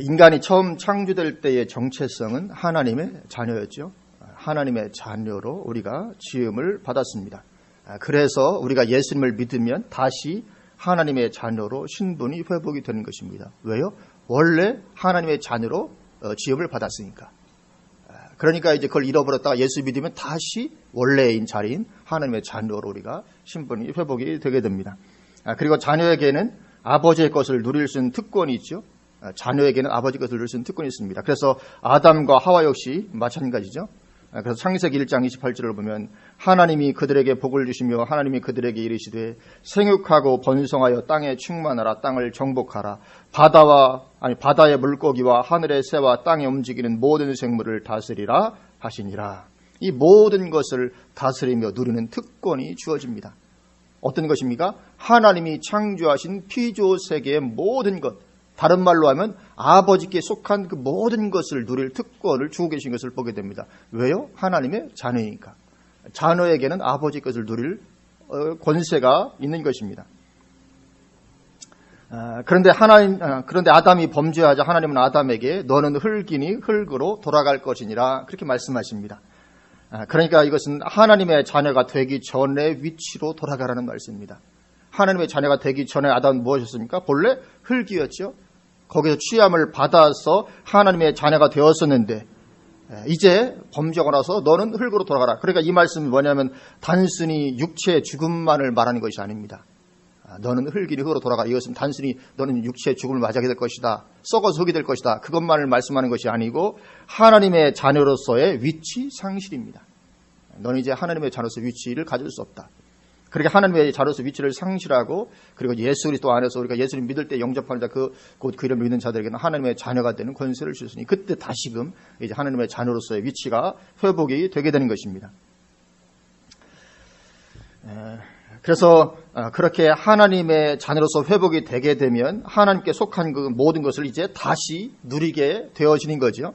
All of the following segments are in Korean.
인간이 처음 창조될 때의 정체성은 하나님의 자녀였죠. 하나님의 자녀로 우리가 지음을 받았습니다. 그래서 우리가 예수님을 믿으면 다시 하나님의 자녀로 신분이 회복이 되는 것입니다. 왜요? 원래 하나님의 자녀로 지음을 받았으니까. 그러니까 이제 그걸 잃어버렸다가 예수 믿으면 다시 원래인 자리인 하나님의 자녀로 우리가 신분이 회복이 되게 됩니다. 그리고 자녀에게는 아버지의 것을 누릴 수 있는 특권이 있죠. 자녀에게는 아버지 것을 누릴 수 있는 특권이 있습니다. 그래서 아담과 하와 역시 마찬가지죠. 그래서 창세기 1장 28절을 보면 하나님이 그들에게 복을 주시며 하나님이 그들에게 이르시되 생육하고 번성하여 땅에 충만하라. 땅을 정복하라. 바다의 물고기와 하늘의 새와 땅에 움직이는 모든 생물을 다스리라 하시니라. 이 모든 것을 다스리며 누리는 특권이 주어집니다. 어떤 것입니까? 하나님이 창조하신 피조 세계의 모든 것, 다른 말로 하면 아버지께 속한 그 모든 것을 누릴 특권을 주고 계신 것을 보게 됩니다. 왜요? 하나님의 자녀이니까. 자녀에게는 아버지 것을 누릴 권세가 있는 것입니다. 그런데 아담이 범죄하자 하나님은 아담에게 너는 흙이니 흙으로 돌아갈 것이니라 그렇게 말씀하십니다. 그러니까 이것은 하나님의 자녀가 되기 전의 위치로 돌아가라는 말씀입니다. 하나님의 자녀가 되기 전에 아담은 무엇이었습니까? 본래 흙이었죠. 거기서 취함을 받아서 하나님의 자녀가 되었었는데 이제 범죄하고 나서 너는 흙으로 돌아가라. 그러니까 이 말씀이 뭐냐면 단순히 육체의 죽음만을 말하는 것이 아닙니다. 너는 흙이니 흙으로 돌아가. 이것은 단순히 너는 육체의 죽음을 맞이하게 될 것이다. 썩어서 흙이 될 것이다. 그것만을 말씀하는 것이 아니고 하나님의 자녀로서의 위치 상실입니다. 너는 이제 하나님의 자녀로서 위치를 가질 수 없다. 그렇게 하나님의 자녀로서 위치를 상실하고 그리고 예수 그리스도 안에서 우리가 예수를 믿을 때 영접하는 자 곧 그 이름을 믿는 자들에게는 하나님의 자녀가 되는 권세를 주시니 그때 다시금 이제 하나님의 자녀로서의 위치가 회복이 되게 되는 것입니다. 그래서 그렇게 하나님의 자녀로서 회복이 되게 되면 하나님께 속한 그 모든 것을 이제 다시 누리게 되어지는 거죠.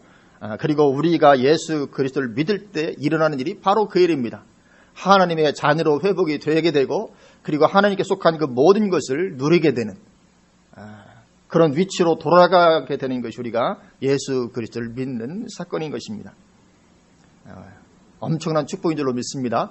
그리고 우리가 예수 그리스도를 믿을 때 일어나는 일이 바로 그 일입니다. 하나님의 자녀로 회복이 되게 되고 그리고 하나님께 속한 그 모든 것을 누리게 되는 그런 위치로 돌아가게 되는 것이 우리가 예수 그리스도를 믿는 사건인 것입니다. 엄청난 축복인 줄로 믿습니다.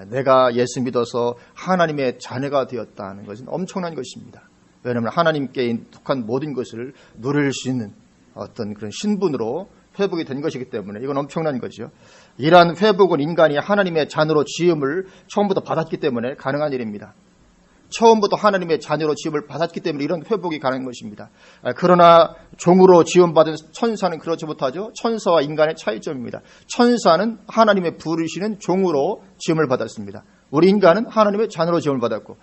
내가 예수 믿어서 하나님의 자녀가 되었다는 것은 엄청난 것입니다. 왜냐하면 하나님께 속한 모든 것을 누릴 수 있는 어떤 그런 신분으로 회복이 된 것이기 때문에 이건 엄청난 거죠. 이러한 회복은 인간이 하나님의 자녀로 지음을 처음부터 받았기 때문에 가능한 일입니다. 처음부터 하나님의 자녀로 지음을 받았기 때문에 이런 회복이 가능한 것입니다. 그러나 종으로 지음받은 천사는 그렇지 못하죠. 천사와 인간의 차이점입니다. 천사는 하나님의 부르시는 종으로 지음을 받았습니다. 우리 인간은 하나님의 자녀로 지음을 받았고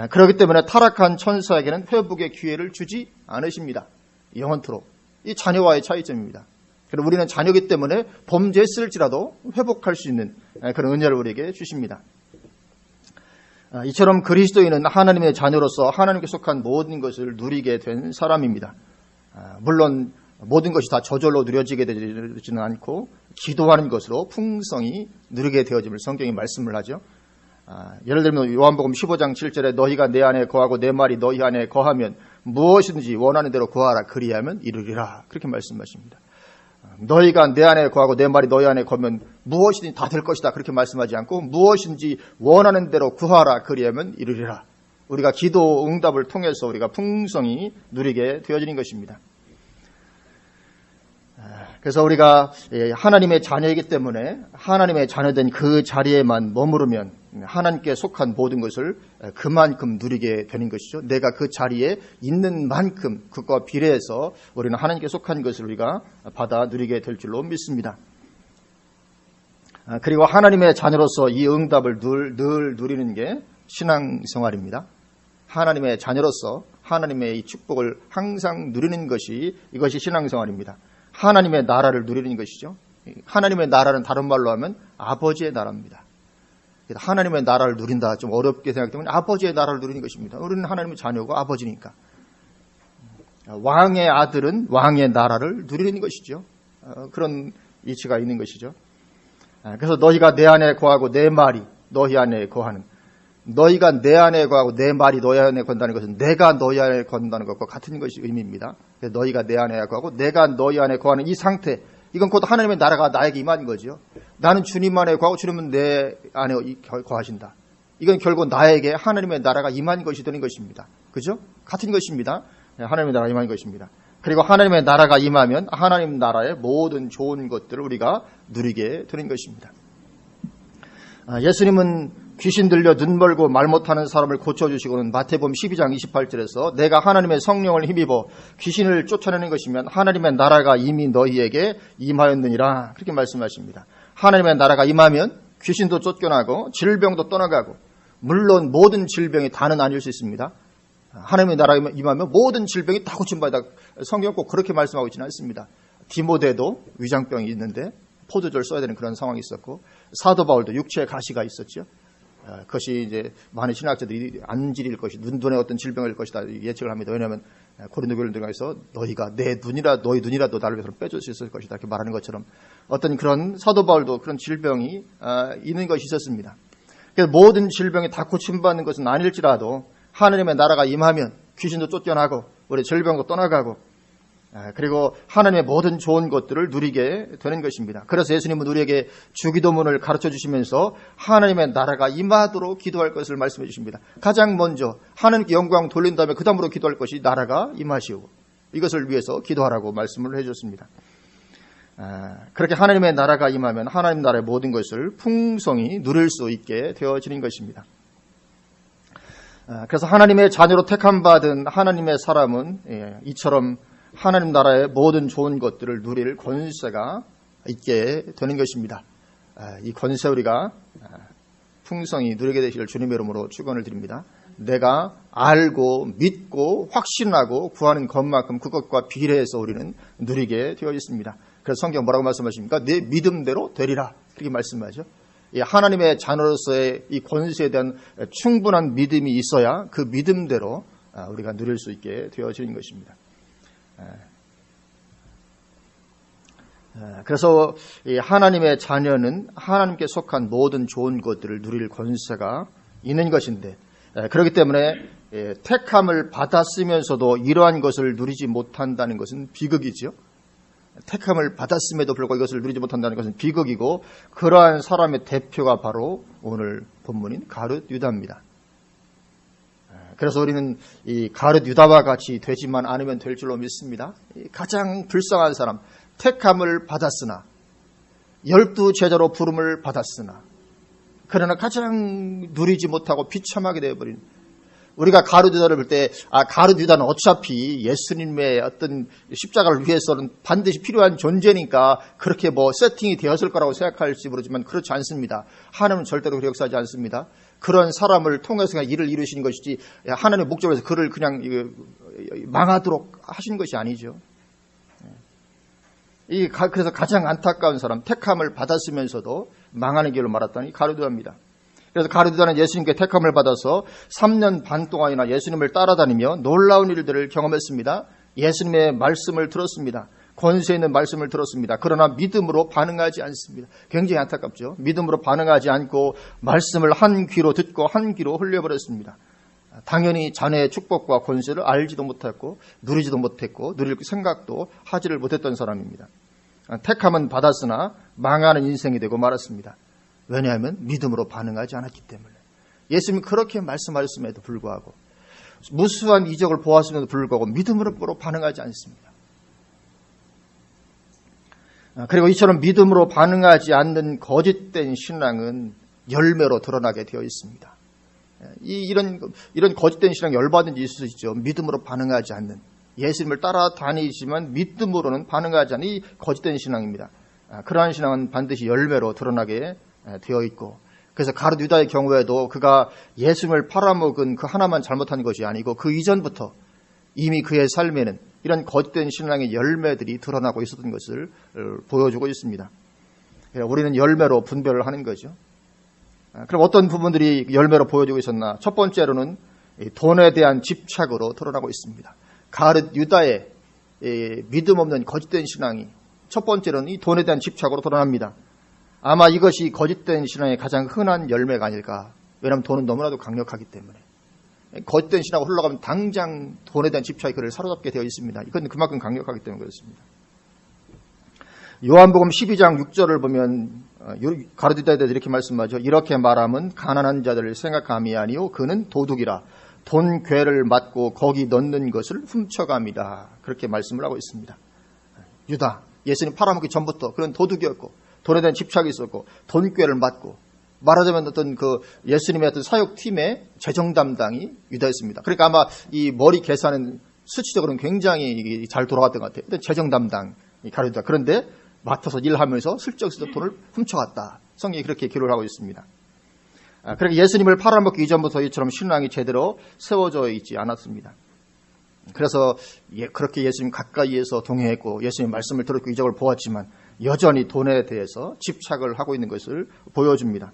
그렇기 때문에 타락한 천사에게는 회복의 기회를 주지 않으십니다. 영원토록. 이 자녀와의 차이점입니다. 그리고 우리는 자녀이기 때문에 범죄했을지라도 회복할 수 있는 그런 은혜를 우리에게 주십니다. 이처럼 그리스도인은 하나님의 자녀로서 하나님께 속한 모든 것을 누리게 된 사람입니다. 물론 모든 것이 다 저절로 누려지게 되지는 않고 기도하는 것으로 풍성히 누리게 되어짐을 성경이 말씀을 하죠. 예를 들면 요한복음 15장 7절에 너희가 내 안에 거하고 내 말이 너희 안에 거하면 무엇이든지 원하는 대로 구하라 그리하면 이루리라 그렇게 말씀하십니다. 너희가 내 안에 거하고 내 말이 너희 안에 거면 무엇이든지 다 될 것이다 그렇게 말씀하지 않고 무엇인지 원하는 대로 구하라 그리하면 이루리라. 우리가 기도 응답을 통해서 우리가 풍성히 누리게 되어지는 것입니다. 그래서 우리가 하나님의 자녀이기 때문에 하나님의 자녀된 그 자리에만 머무르면 하나님께 속한 모든 것을 그만큼 누리게 되는 것이죠. 내가 그 자리에 있는 만큼 그것과 비례해서 우리는 하나님께 속한 것을 우리가 받아 누리게 될 줄로 믿습니다. 그리고 하나님의 자녀로서 이 응답을 늘 누리는 게 신앙생활입니다. 하나님의 자녀로서 하나님의 이 축복을 항상 누리는 것이 이것이 신앙생활입니다. 하나님의 나라를 누리는 것이죠. 하나님의 나라는 다른 말로 하면 아버지의 나라입니다. 하나님의 나라를 누린다 좀 어렵게 생각되면 아버지의 나라를 누리는 것입니다. 우리는 하나님의 자녀고 아버지니까. 왕의 아들은 왕의 나라를 누리는 것이죠. 그런 이치가 있는 것이죠. 그래서 너희가 내 안에 거하고 내 말이 너희 안에 거하는 너희가 내 안에 거하고 내 말이 너희 안에 건다는 것은 내가 너희 안에 건다는 것과 같은 것이 의미입니다. 너희가 내 안에 거하고 내가 너희 안에 거하는 이 상태, 이건 곧 하나님의 나라가 나에게 임한 거죠. 나는 주님 안에 거하고 주님은 내 안에 거하신다. 이건 결국 나에게 하나님의 나라가 임한 것이 되는 것입니다. 그죠? 같은 것입니다. 하나님의 나라가 임한 것입니다. 그리고 하나님의 나라가 임하면 하나님 나라의 모든 좋은 것들을 우리가 누리게 되는 것입니다. 예수님은 귀신 들려 눈 멀고 말 못하는 사람을 고쳐주시고는 마태복음 12장 28절에서 내가 하나님의 성령을 힘입어 귀신을 쫓아내는 것이면 하나님의 나라가 이미 너희에게 임하였느니라, 그렇게 말씀하십니다. 하나님의 나라가 임하면 귀신도 쫓겨나고 질병도 떠나가고, 물론 모든 질병이 다는 아닐 수 있습니다. 하나님의 나라가 임하면 모든 질병이 다 고침받아. 성경 꼭 그렇게 말씀하고 있지는 않습니다. 디모데도 위장병이 있는데 포도주를 써야 되는 그런 상황이 있었고, 사도 바울도 육체에 가시가 있었죠. 그것이 이제 많은 신학자들이 안질일 것이, 눈에 어떤 질병일 것이다 예측을 합니다. 왜냐하면 고린도 교회를 들어가서 너희가 너희 눈이라도 나를 위해서 빼줄 수 있을 것이다 이렇게 말하는 것처럼, 어떤 그런 사도 바울도 그런 질병이 있는 것이 있었습니다. 그래서 모든 질병이 다 고침받는 것은 아닐지라도 하나님의 나라가 임하면 귀신도 쫓겨나고 우리 질병도 떠나가고, 그리고 하나님의 모든 좋은 것들을 누리게 되는 것입니다. 그래서 예수님은 우리에게 주기도문을 가르쳐 주시면서 하나님의 나라가 임하도록 기도할 것을 말씀해 주십니다. 가장 먼저 하나님께 영광 돌린 다음에 그 다음으로 기도할 것이 나라가 임하시오, 이것을 위해서 기도하라고 말씀을 해 주셨습니다. 그렇게 하나님의 나라가 임하면 하나님 나라의 모든 것을 풍성히 누릴 수 있게 되어지는 것입니다. 그래서 하나님의 자녀로 택함받은 하나님의 사람은 이처럼 하나님 나라의 모든 좋은 것들을 누릴 권세가 있게 되는 것입니다. 이 권세 우리가 풍성히 누리게 되시길 주님의 이름으로 축원을 드립니다. 내가 알고 믿고 확신하고 구하는 것만큼 그것과 비례해서 우리는 누리게 되어 있습니다. 그래서 성경 뭐라고 말씀하십니까? 내 믿음대로 되리라, 그렇게 말씀하죠. 하나님의 자녀로서의 이 권세에 대한 충분한 믿음이 있어야 그 믿음대로 우리가 누릴 수 있게 되어지는 것입니다. 그래서 하나님의 자녀는 하나님께 속한 모든 좋은 것들을 누릴 권세가 있는 것인데, 그렇기 때문에 택함을 받았으면서도 이러한 것을 누리지 못한다는 것은 비극이죠. 택함을 받았음에도 불구하고 이것을 누리지 못한다는 것은 비극이고, 그러한 사람의 대표가 바로 오늘 본문인 가룟 유다입니다. 그래서 우리는 이 가룟 유다와 같이 되지만 않으면 될 줄로 믿습니다. 가장 불쌍한 사람, 택함을 받았으나 12 제자로 부름을 받았으나 그러나 가장 누리지 못하고 비참하게 되어버린, 우리가 가룟 유다를 볼 때 가룟 유다는 어차피 예수님의 어떤 십자가를 위해서는 반드시 필요한 존재니까 그렇게 세팅이 되었을 거라고 생각할지 모르지만 그렇지 않습니다. 하나님은 절대로 그렇게 역사하지 않습니다. 그런 사람을 통해서 일을 이루시는 것이지 하나님의 목적에서 그를 그냥 망하도록 하신 것이 아니죠. 그래서 가장 안타까운 사람, 택함을 받았으면서도 망하는 길로 말았다니 가룟 유다입니다. 그래서 가룟 유다는 예수님께 택함을 받아서 3년 반 동안이나 예수님을 따라다니며 놀라운 일들을 경험했습니다. 예수님의 말씀을 들었습니다. 권세 있는 말씀을 들었습니다. 그러나 믿음으로 반응하지 않습니다. 굉장히 안타깝죠. 믿음으로 반응하지 않고 말씀을 한 귀로 듣고 한 귀로 흘려버렸습니다. 당연히 자네의 축복과 권세를 알지도 못했고 누리지도 못했고 누릴 생각도 하지를 못했던 사람입니다. 택함은 받았으나 망하는 인생이 되고 말았습니다. 왜냐하면 믿음으로 반응하지 않았기 때문에. 예수님이 그렇게 말씀하셨음에도 불구하고, 무수한 이적을 보았음에도 불구하고 믿음으로 반응하지 않습니다. 그리고 이처럼 믿음으로 반응하지 않는 거짓된 신앙은 열매로 드러나게 되어 있습니다. 이런 거짓된 신앙 열받은 일이 있을 수 있죠. 믿음으로 반응하지 않는, 예수님을 따라다니지만 믿음으로는 반응하지 않는 이 거짓된 신앙입니다. 그러한 신앙은 반드시 열매로 드러나게 되어 있고, 그래서 가룟 유다의 경우에도 그가 예수님을 팔아먹은 그 하나만 잘못한 것이 아니고 그 이전부터 이미 그의 삶에는 이런 거짓된 신앙의 열매들이 드러나고 있었던 것을 보여주고 있습니다. 우리는 열매로 분별을 하는 거죠. 그럼 어떤 부분들이 열매로 보여주고 있었나? 첫 번째로는 돈에 대한 집착으로 드러나고 있습니다. 가룟 유다의 믿음 없는 거짓된 신앙이 첫 번째로는 이 돈에 대한 집착으로 드러납니다. 아마 이것이 거짓된 신앙의 가장 흔한 열매가 아닐까 왜냐하면 돈은 너무나도 강력하기 때문에. 거짓된 신하고 흘러가면 당장 돈에 대한 집착이 그를 사로잡게 되어 있습니다. 이건 그만큼 강력하기 때문에 그렇습니다. 요한복음 12장 6절을 보면 가르디다에 대해서 이렇게 말씀하죠. 이렇게 말하면 가난한 자들을 생각함이 아니요 그는 도둑이라 돈 괴를 맞고 거기 넣는 것을 훔쳐갑니다. 그렇게 말씀을 하고 있습니다. 유다, 예수님 팔아먹기 전부터 그런 도둑이었고 돈에 대한 집착이 있었고 돈 괴를 맞고 말하자면 어떤 그 예수님의 어떤 사역팀의 재정 담당이 유다였습니다. 그러니까 아마 이 머리 계산은 수치적으로는 굉장히 잘 돌아갔던 것 같아요. 재정 담당이 가르디다. 그런데 맡아서 일하면서 슬쩍 돈을 훔쳐갔다. 성경이 그렇게 기록을 하고 있습니다. 그러니까 예수님을 팔아먹기 이전부터 이처럼 신앙이 제대로 세워져 있지 않았습니다. 그래서 그렇게 예수님 가까이에서 동행했고 예수님 말씀을 들었고 이적을 보았지만 여전히 돈에 대해서 집착을 하고 있는 것을 보여줍니다.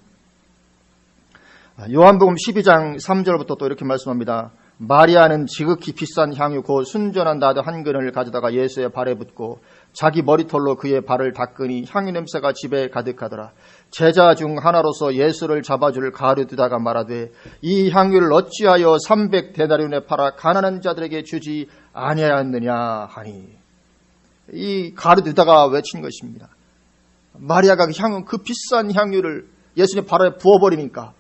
요한복음 12장 3절부터 또 이렇게 말씀합니다. 마리아는 지극히 비싼 향유 곧 순전한 나드 한 근을 가져다가 예수의 발에 붓고 자기 머리털로 그의 발을 닦으니 향유 냄새가 집에 가득하더라. 제자 중 하나로서 예수를 잡아줄 가르디다가 말하되 이 향유를 어찌하여 300데나리온에 팔아 가난한 자들에게 주지 아니하였느냐 하니. 이 가르디다가 외친 것입니다. 마리아가 그 비싼 향유를 예수님 발에 부어버리니까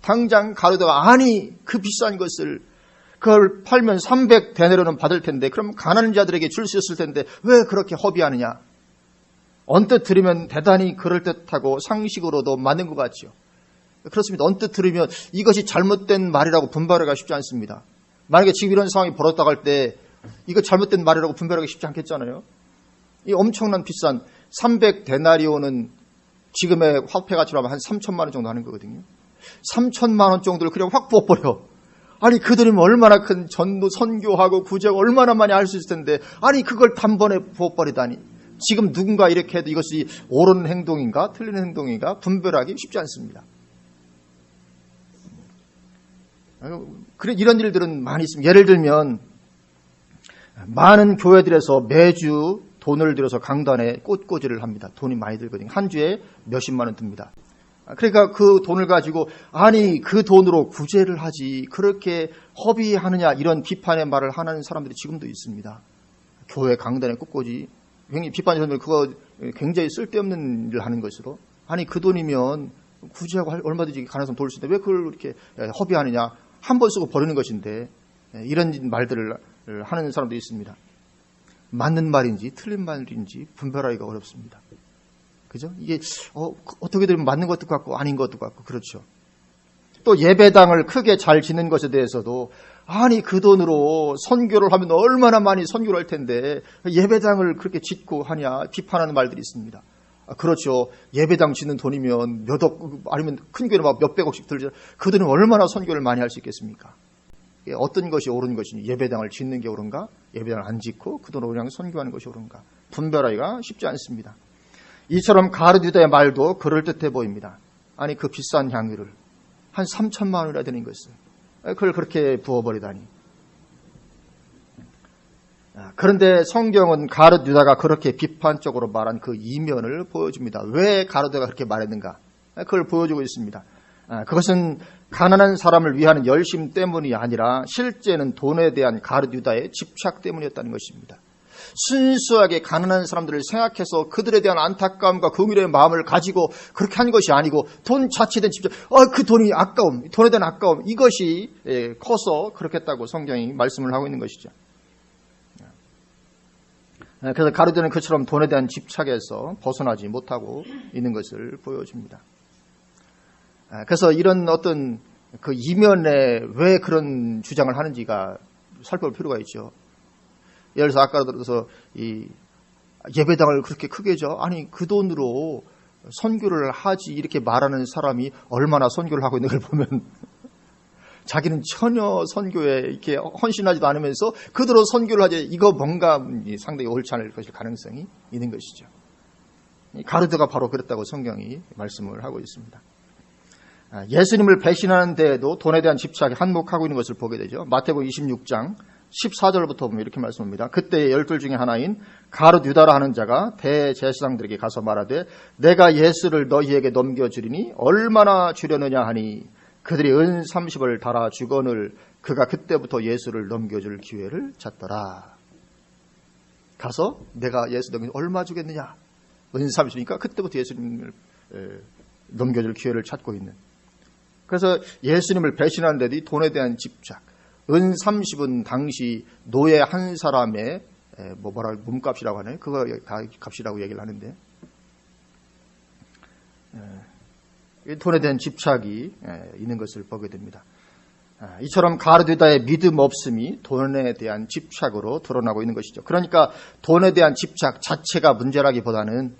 당장 가르디다가 아니 그 비싼 것을 그걸 팔면 300데나리온은 받을 텐데 그럼 가난한 자들에게 줄 수 있을 텐데 왜 그렇게 허비하느냐. 언뜻 들으면 대단히 그럴듯하고 상식으로도 맞는 것 같죠. 그렇습니다. 언뜻 들으면 이것이 잘못된 말이라고 분별하기가 쉽지 않습니다. 만약에 지금 이런 상황이 벌어졌다고 할 때 이거 잘못된 말이라고 분별하기 쉽지 않겠잖아요. 이 엄청난 비싼 300데나리온은 지금의 화폐 가치로 하면 한 3천만 원 정도 하는 거거든요. 3천만 원 정도를 그냥 확 부어버려. 아니 그들이면 얼마나 큰 전도 선교하고 구제하고 얼마나 많이 할 수 있을 텐데 아니 그걸 단번에 부어버리다니. 지금 누군가 이렇게 해도 이것이 옳은 행동인가 틀린 행동인가 분별하기 쉽지 않습니다. 그래 이런 일들은 많이 있습니다. 예를 들면 많은 교회들에서 매주 돈을 들여서 강단에 꽃꽂이를 합니다. 돈이 많이 들거든요. 한 주에 몇십만 원 듭니다. 그러니까 그 돈을 가지고 아니 그 돈으로 구제를 하지 그렇게 허비하느냐 이런 비판의 말을 하는 사람들이 지금도 있습니다. 교회 강단에 꽃꽂이 굉장히 비판의 사람들 그거 굉장히 쓸데없는 일을 하는 것으로 아니 그 돈이면 구제하고 얼마든지 가능성 돌릴 수 있는데 왜 그걸 이렇게 허비하느냐 한 번 쓰고 버리는 것인데 이런 말들을 하는 사람도 있습니다. 맞는 말인지 틀린 말인지 분별하기가 어렵습니다. 그죠? 이게 어떻게 들으면 맞는 것도 같고 아닌 것도 같고 그렇죠. 또 예배당을 크게 잘 짓는 것에 대해서도 아니 그 돈으로 선교를 하면 얼마나 많이 선교를 할 텐데 예배당을 그렇게 짓고 하냐 비판하는 말들이 있습니다. 그렇죠. 예배당 짓는 돈이면 몇억 아니면 큰 교회는 막 몇백억씩 들죠. 그 돈은 얼마나 선교를 많이 할 수 있겠습니까? 어떤 것이 옳은 것인지 예배당을 짓는 게 옳은가 예배당을 안 짓고 그 돈으로 그냥 선교하는 것이 옳은가 분별하기가 쉽지 않습니다. 이처럼 가르디다의 말도 그럴듯해 보입니다. 아니 그 비싼 향유를 한 3천만 원이나 되는 것을 그걸 그렇게 부어버리다니. 그런데 성경은 가르디다가 그렇게 비판적으로 말한 그 이면을 보여줍니다. 왜 가르디다가 그렇게 말했는가 그걸 보여주고 있습니다. 그것은 가난한 사람을 위하는 열심 때문이 아니라 실제는 돈에 대한 가르디다의 집착 때문이었다는 것입니다. 순수하게 가난한 사람들을 생각해서 그들에 대한 안타까움과 긍휼의 마음을 가지고 그렇게 한 것이 아니고 돈 자체에 대한 집착, 그 돈이 아까움, 돈에 대한 아까움 이것이 커서 그렇게 했다고 성경이 말씀을 하고 있는 것이죠. 그래서 가르디다는 그처럼 돈에 대한 집착에서 벗어나지 못하고 있는 것을 보여줍니다. 그래서 이런 어떤 그 이면에 왜 그런 주장을 하는지가 살펴볼 필요가 있죠. 예를 들어서 아까 들어서 이 예배당을 그렇게 크게 줘 아니 그 돈으로 선교를 하지 이렇게 말하는 사람이 얼마나 선교를 하고 있는 걸 보면 자기는 전혀 선교에 이렇게 헌신하지도 않으면서 그대로 선교를 하지 이거 뭔가 상당히 옳지 않을 것일 가능성이 있는 것이죠. 가르디다가 바로 그랬다고 성경이 말씀을 하고 있습니다. 예수님을 배신하는 데에도 돈에 대한 집착이 한몫하고 있는 것을 보게 되죠. 마태복음 26장 14절부터 보면 이렇게 말씀합니다. 그때 12 중에 하나인 가르디다라 하는 자가 대제사장들에게 가서 말하되 내가 예수를 너희에게 넘겨주리니 얼마나 주려느냐 하니 그들이 은 30을 달아주거늘 그가 그때부터 예수를 넘겨줄 기회를 찾더라. 가서 내가 예수 넘기면 얼마 주겠느냐? 은 30이니까 그때부터 예수님을 넘겨줄 기회를 찾고 있는. 그래서 예수님을 배신하는데도 이 돈에 대한 집착. 은 30은 당시 노예 한 사람의 몸값이라고 하나요? 그거 값이라고 얘기를 하는데, 돈에 대한 집착이 있는 것을 보게 됩니다. 이처럼 가룟유다의 믿음 없음이 돈에 대한 집착으로 드러나고 있는 것이죠. 그러니까 돈에 대한 집착 자체가 문제라기보다는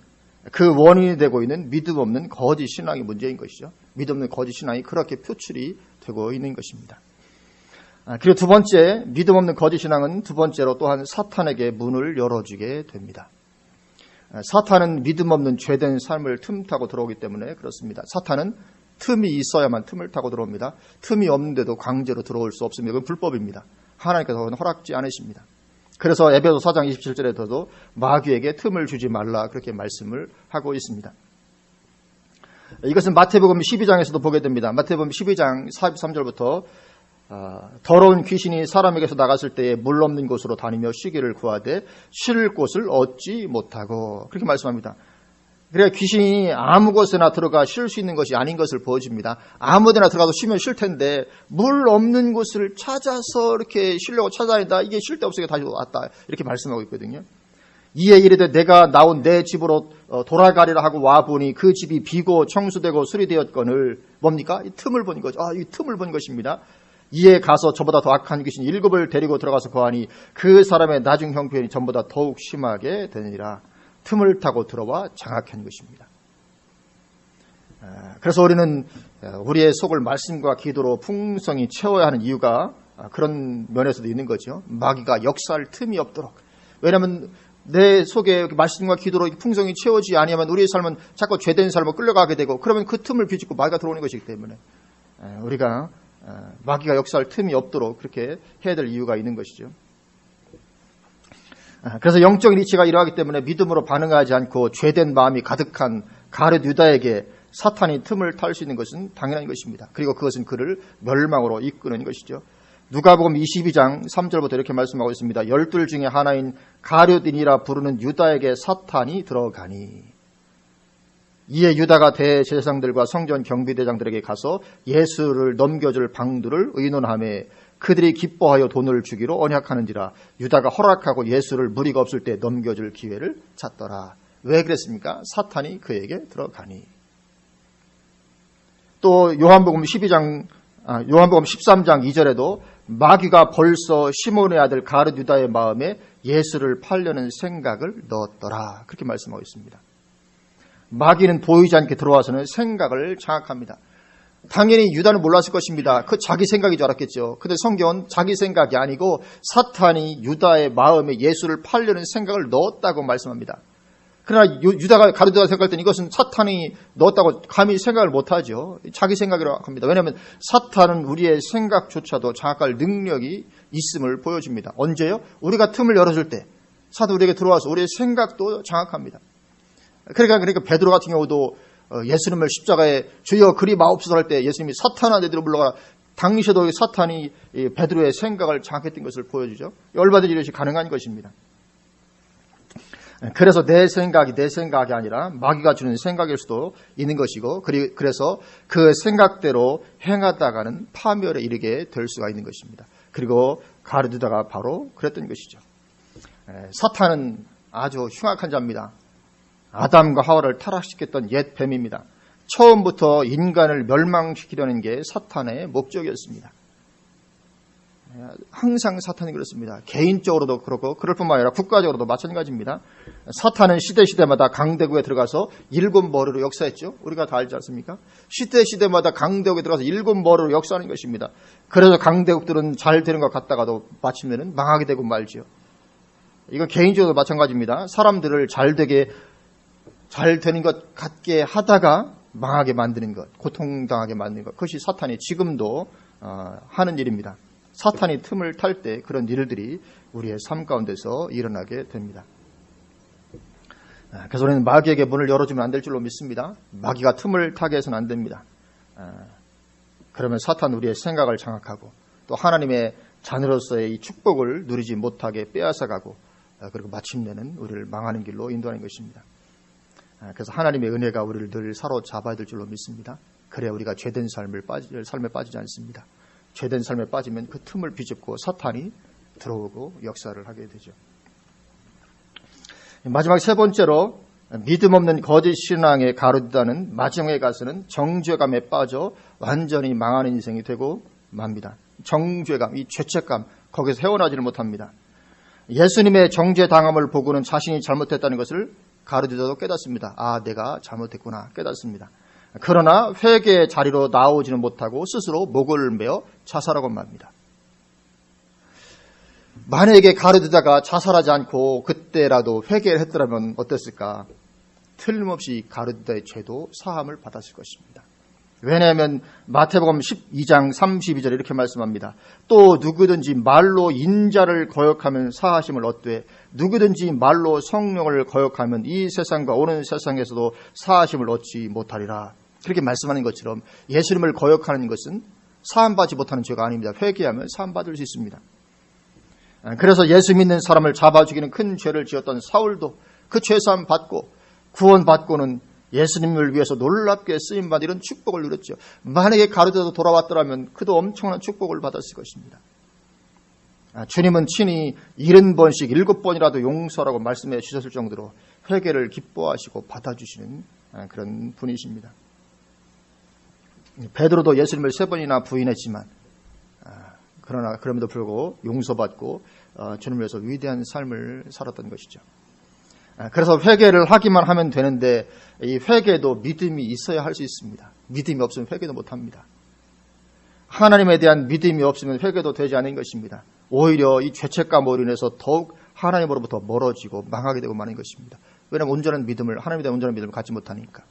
그 원인이 되고 있는 믿음 없는 거짓 신앙이 문제인 것이죠. 믿음 없는 거짓 신앙이 그렇게 표출이 되고 있는 것입니다. 그리고 두 번째, 믿음 없는 거짓 신앙은 두 번째로 또한 사탄에게 문을 열어주게 됩니다. 사탄은 믿음 없는 죄된 삶을 틈타고 들어오기 때문에 그렇습니다. 사탄은 틈이 있어야만 틈을 타고 들어옵니다. 틈이 없는데도 강제로 들어올 수 없습니다. 이건 불법입니다. 하나님께서는 허락지 않으십니다. 그래서 에베소 4장 27절에서도 마귀에게 틈을 주지 말라 그렇게 말씀을 하고 있습니다. 이것은 마태복음 12장에서도 보게 됩니다. 마태복음 12장 43절부터 더러운 귀신이 사람에게서 나갔을 때에 물 없는 곳으로 다니며 쉬기를 구하되 쉴 곳을 얻지 못하고 그렇게 말씀합니다. 그래야 귀신이 아무 곳에나 들어가 쉴 수 있는 것이 아닌 것을 보여줍니다. 아무 데나 들어가도 쉬면 쉴 텐데 물 없는 곳을 찾아서 이렇게 쉬려고 찾아다니다 이게 쉴 데 없으니까 다시 왔다 이렇게 말씀하고 있거든요. 이에 이르되 내가 나온 내 집으로 돌아가리라 하고 와보니 그 집이 비고 청수되고 수리되었거늘 뭡니까? 이 틈을 본 거죠. 이 틈을 본 것입니다. 이에 가서 저보다 더 악한 귀신 7을 데리고 들어가서 거하니 그 사람의 나중 형편이 전보다 더욱 심하게 되니라. 틈을 타고 들어와 장악한 것입니다. 그래서 우리는 우리의 속을 말씀과 기도로 풍성히 채워야 하는 이유가 그런 면에서도 있는 거죠. 마귀가 역사할 틈이 없도록. 왜냐하면 내 속에 말씀과 기도로 풍성히 채워지지 아니하면 우리의 삶은 자꾸 죄된 삶으로 끌려가게 되고 그러면 그 틈을 비집고 마귀가 들어오는 것이기 때문에 우리가 마귀가 역사할 틈이 없도록 그렇게 해야 될 이유가 있는 것이죠. 그래서 영적인 이치가 이러하기 때문에 믿음으로 반응하지 않고 죄된 마음이 가득한 가룟유다에게 사탄이 틈을 탈 수 있는 것은 당연한 것입니다. 그리고 그것은 그를 멸망으로 이끄는 것이죠. 누가복음 22장 3절부터 이렇게 말씀하고 있습니다. 12 중에 하나인 가룟이라 부르는 유다에게 사탄이 들어가니 이에 유다가 대제사장들과 성전 경비대장들에게 가서 예수를 넘겨줄 방도를 의논하며 그들이 기뻐하여 돈을 주기로 언약하는지라 유다가 허락하고 예수를 무리가 없을 때 넘겨줄 기회를 찾더라. 왜 그랬습니까? 사탄이 그에게 들어가니. 또 요한복음 13장 2절에도 마귀가 벌써 시몬의 아들 가룟유다의 마음에 예수를 팔려는 생각을 넣었더라. 그렇게 말씀하고 있습니다. 마귀는 보이지 않게 들어와서는 생각을 장악합니다. 당연히 유다는 몰랐을 것입니다. 그 자기 생각인 줄 알았겠죠. 근데 성경은 자기 생각이 아니고 사탄이 유다의 마음에 예수를 팔려는 생각을 넣었다고 말씀합니다. 그러나 유다가 가룟유다가 생각할 때는 이것은 사탄이 넣었다고 감히 생각을 못하죠. 자기 생각이라고 합니다. 왜냐하면 사탄은 우리의 생각조차도 장악할 능력이 있음을 보여줍니다. 언제요? 우리가 틈을 열어줄 때 사탄 우리에게 들어와서 우리의 생각도 장악합니다. 그러니까 베드로 같은 경우도 예수님을 십자가에 주여 그리 마옵소서 할 때 예수님이 사탄아 내들어 물러가라. 당시에도 사탄이 베드로의 생각을 장악했던 것을 보여주죠. 얼마든지 이것이 가능한 것입니다. 그래서 내 생각이 아니라 마귀가 주는 생각일 수도 있는 것이고 그래서 그 생각대로 행하다가는 파멸에 이르게 될 수가 있는 것입니다. 그리고 가룟유다가 바로 그랬던 것이죠. 사탄은 아주 흉악한 자입니다. 아담과 하와를 타락시켰던 옛 뱀입니다. 처음부터 인간을 멸망시키려는 게 사탄의 목적이었습니다. 항상 사탄이 그렇습니다. 개인적으로도 그렇고 그럴 뿐만 아니라 국가적으로도 마찬가지입니다. 사탄은 시대마다 강대국에 들어가서 7머리로 역사했죠. 우리가 다 알지 않습니까? 시대마다 강대국에 들어가서 7머리로 역사하는 것입니다. 그래서 강대국들은 잘 되는 것 같다가도 마침내는 망하게 되고 말지요. 이건 개인적으로도 마찬가지입니다. 사람들을 잘 되는 것 같게 하다가 망하게 만드는 것, 고통당하게 만드는 것, 그것이 사탄이 지금도 하는 일입니다. 사탄이 틈을 탈 때 그런 일들이 우리의 삶 가운데서 일어나게 됩니다. 그래서 우리는 마귀에게 문을 열어주면 안 될 줄로 믿습니다. 마귀가 틈을 타게 해서는 안 됩니다. 그러면 사탄 우리의 생각을 장악하고 또 하나님의 자녀로서의 이 축복을 누리지 못하게 빼앗아가고 그리고 마침내는 우리를 망하는 길로 인도하는 것입니다. 그래서 하나님의 은혜가 우리를 늘 사로잡아야 될 줄로 믿습니다. 그래야 우리가 죄된 삶에 빠지지 않습니다. 죄된 삶에 빠지면 그 틈을 비집고 사탄이 들어오고 역사를 하게 되죠. 마지막 세 번째로 믿음 없는 거짓 신앙에 가로디다는 마지막에 가서는 정죄감에 빠져 완전히 망하는 인생이 되고 맙니다. 정죄감, 이 죄책감, 거기서 헤어나지를 못합니다. 예수님의 정죄당함을 보고는 자신이 잘못했다는 것을 가로디다도 깨닫습니다. 아, 내가 잘못했구나 깨닫습니다. 그러나 회개의 자리로 나오지는 못하고 스스로 목을 메어 자살하고 맙니다. 만약에 가로디다가 자살하지 않고 그때라도 회개를 했더라면 어땠을까? 틀림없이 가로디다의 죄도 사함을 받았을 것입니다. 왜냐하면 마태복음 12장 32절에 이렇게 말씀합니다. 또 누구든지 말로 인자를 거역하면 사하심을 얻되 누구든지 말로 성령을 거역하면 이 세상과 오는 세상에서도 사하심을 얻지 못하리라. 그렇게 말씀하는 것처럼 예수님을 거역하는 것은 사함받지 못하는 죄가 아닙니다. 회개하면 사함받을 수 있습니다. 그래서 예수 믿는 사람을 잡아 죽이는 큰 죄를 지었던 사울도 그 죄사함 받고 구원받고는 예수님을 위해서 놀랍게 쓰임받은 이런 축복을 누렸죠. 만약에 가로디다도 돌아왔더라면 그도 엄청난 축복을 받았을 것입니다. 주님은 친히 70번씩 7번이라도 용서라고 말씀해 주셨을 정도로 회개를 기뻐하시고 받아주시는 그런 분이십니다. 베드로도 예수님을 3번이나 부인했지만 그러나 그럼에도 불구하고 용서받고 주님을 위해서 위대한 삶을 살았던 것이죠. 그래서 회개를 하기만 하면 되는데 이 회개도 믿음이 있어야 할 수 있습니다. 믿음이 없으면 회개도 못합니다. 하나님에 대한 믿음이 없으면 회개도 되지 않은 것입니다. 오히려 이 죄책감으로 인해서 더욱 하나님으로부터 멀어지고 망하게 되고 마는 것입니다. 왜냐하면 온전한 믿음을 하나님에 대한 온전한 믿음을 갖지 못하니까.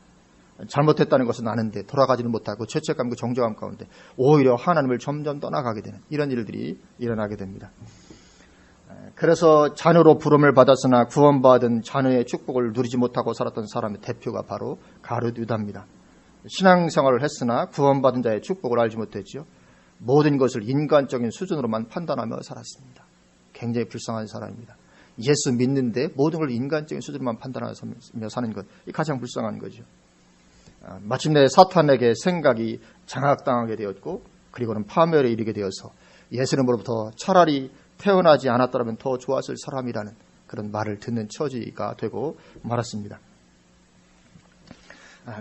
잘못했다는 것은 아는데 돌아가지는 못하고 죄책감, 그 정죄감 가운데 오히려 하나님을 점점 떠나가게 되는 이런 일들이 일어나게 됩니다. 그래서 자녀로 부름을 받았으나 구원받은 자녀의 축복을 누리지 못하고 살았던 사람의 대표가 바로 가로디다입니다. 신앙생활을 했으나 구원받은 자의 축복을 알지 못했죠. 모든 것을 인간적인 수준으로만 판단하며 살았습니다. 굉장히 불쌍한 사람입니다. 예수 믿는데 모든 걸 인간적인 수준으로만 판단하며 사는 것, 이 가장 불쌍한 거죠. 마침내 사탄에게 생각이 장악당하게 되었고 그리고는 파멸에 이르게 되어서 예수님으로부터 차라리 태어나지 않았더라면 더 좋았을 사람이라는 그런 말을 듣는 처지가 되고 말았습니다.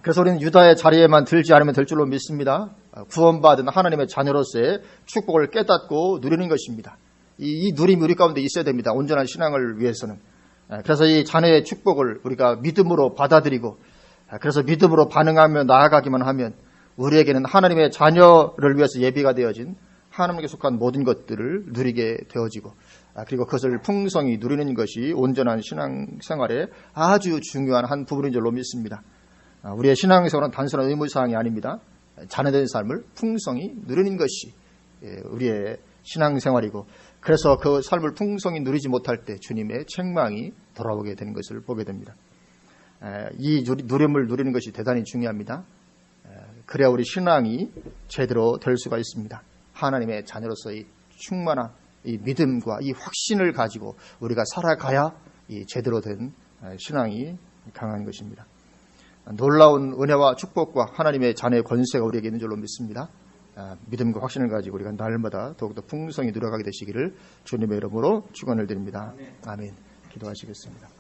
그래서 우리는 유다의 자리에만 들지 않으면 될 줄로 믿습니다. 구원받은 하나님의 자녀로서의 축복을 깨닫고 누리는 것입니다. 이 누림이 우리 가운데 있어야 됩니다. 온전한 신앙을 위해서는. 그래서 이 자녀의 축복을 우리가 믿음으로 받아들이고 그래서 믿음으로 반응하며 나아가기만 하면 우리에게는 하나님의 자녀를 위해서 예비가 되어진 하나님께 속한 모든 것들을 누리게 되어지고 그리고 그것을 풍성히 누리는 것이 온전한 신앙생활의 아주 중요한 한 부분인 줄로 믿습니다. 우리의 신앙생활은 단순한 의무사항이 아닙니다. 자녀된 삶을 풍성히 누리는 것이 우리의 신앙생활이고 그래서 그 삶을 풍성히 누리지 못할 때 주님의 책망이 돌아오게 되는 것을 보게 됩니다. 이 누림을 누리는 것이 대단히 중요합니다. 그래야 우리 신앙이 제대로 될 수가 있습니다. 하나님의 자녀로서의 충만한 이 믿음과 이 확신을 가지고 우리가 살아가야 이 제대로 된 신앙이 강한 것입니다. 놀라운 은혜와 축복과 하나님의 자녀의 권세가 우리에게 있는 줄로 믿습니다. 믿음과 확신을 가지고 우리가 날마다 더욱더 풍성히 누려가게 되시기를 주님의 이름으로 축원을 드립니다. 아멘. 기도하시겠습니다.